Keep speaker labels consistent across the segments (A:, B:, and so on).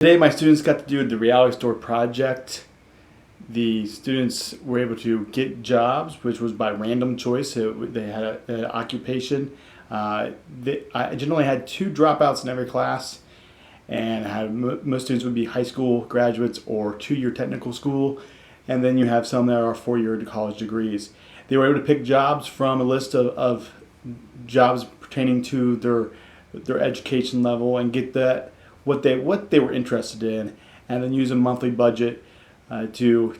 A: Today my students got to do the reality store project. The students were able to get jobs, which was by random choice. So they had an occupation. I generally had 2 dropouts in every class, and most students would be high school graduates or 2-year technical school, and then you have some that are 4-year college degrees. They were able to pick jobs from a list of jobs pertaining to their education level and get that what they were interested in, and then use a monthly budget to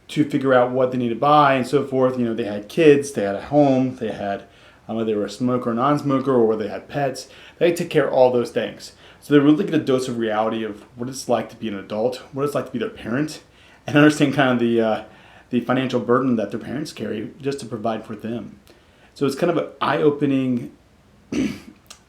A: figure out what they need to buy and so forth. You know, they had kids, they had a home, they had whether they were a smoker or non-smoker, or they had pets. They took care of all those things. So they really get a dose of reality of what it's like to be an adult, what it's like to be their parent, and understand kind of the financial burden that their parents carry just to provide for them. So it's kind of an eye-opening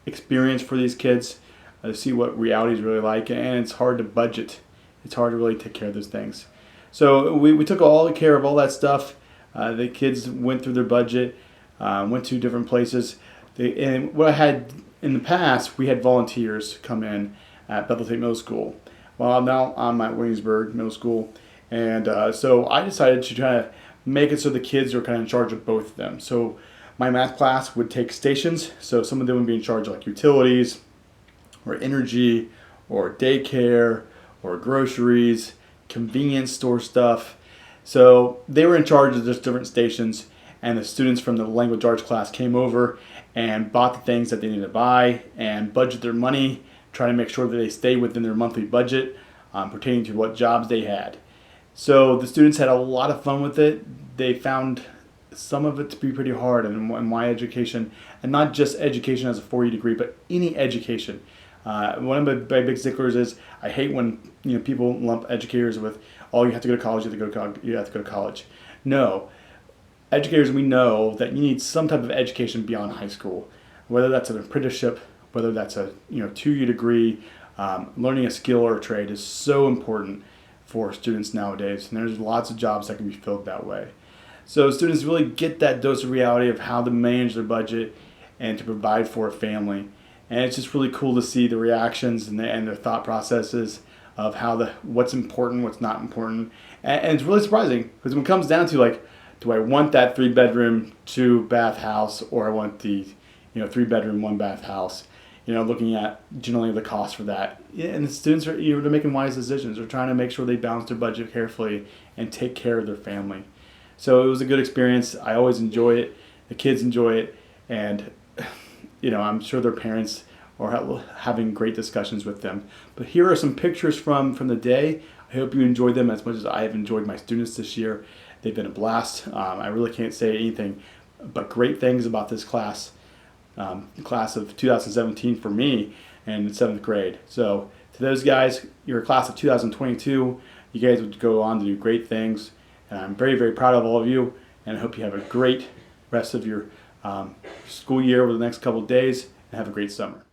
A: experience for these kids to see what reality is really like, and it's hard to budget. It's hard to really take care of those things. So we took all care of all that stuff. The kids went through their budget, went to different places. And what I had in the past, we had volunteers come in at Bethel State Middle School. Well, now I'm at Williamsburg Middle School, and so I decided to try to make it so the kids are kind of in charge of both of them. So my math class would take stations, so some of them would be in charge of like utilities, or energy, or daycare, or groceries, convenience store stuff. So they were in charge of just different stations, and the students from the language arts class came over and bought the things that they needed to buy and budget their money, try to make sure that they stay within their monthly budget pertaining to what jobs they had. So the students had a lot of fun with it. They found some of it to be pretty hard in my education, and not just education as a 4-year degree, but any education. One of my big sticklers is I hate when people lump educators with, oh, you have to go to college, you have to go to college. No, educators, we know that you need some type of education beyond high school, whether that's an apprenticeship, whether that's a 2-year degree. Learning a skill or a trade is so important for students nowadays, and there's lots of jobs that can be filled that way. So students really get that dose of reality of how to manage their budget and to provide for a family. And it's just really cool to see the reactions and their thought processes of what's important, what's not important. And it's really surprising, because when it comes down to like, do I want that 3-bedroom, 2-bath house, or I want the 3-bedroom, 1-bath house? Looking at generally the cost for that. And the students are they're making wise decisions. They're trying to make sure they balance their budget carefully and take care of their family. So it was a good experience. I always enjoy it. The kids enjoy it, and I'm sure their parents are having great discussions with them. But here are some pictures from the day. I hope you enjoyed them as much as I have enjoyed my students this year. They've been a blast. I really can't say anything but great things about this class, class of 2017 for me and 7th grade. So to those guys, you're a class of 2022. You guys would go on to do great things. And I'm very, very proud of all of you, and I hope you have a great rest of your school year over the next couple of days, and have a great summer.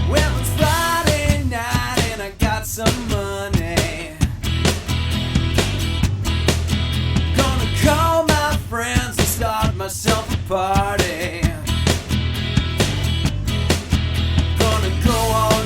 B: Well, it's Friday night and I got some money. Gonna call my friends and start myself a party. Gonna go all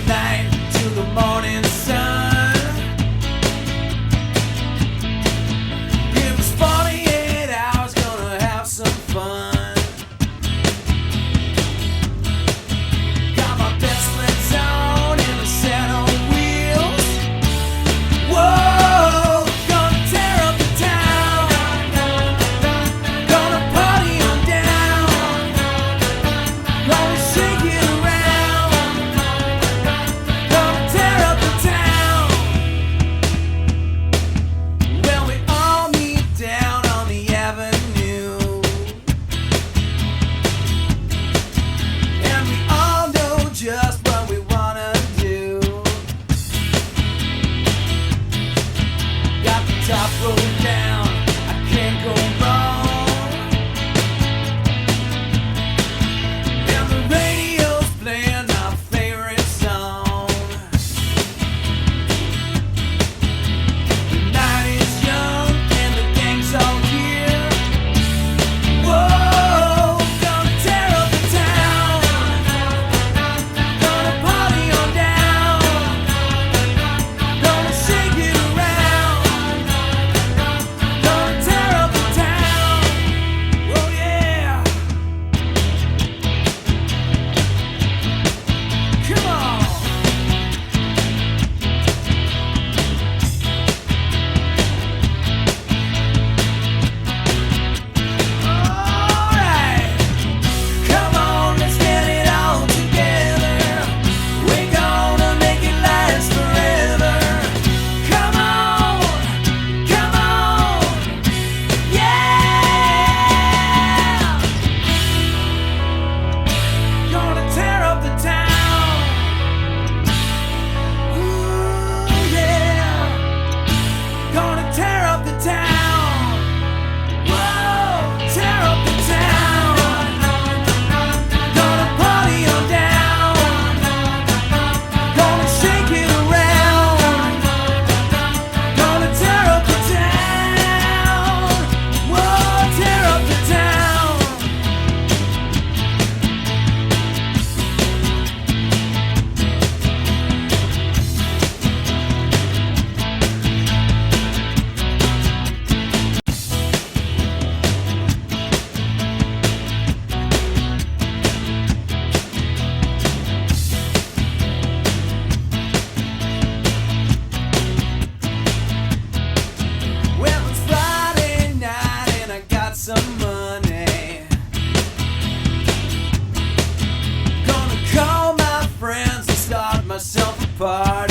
B: myself apart.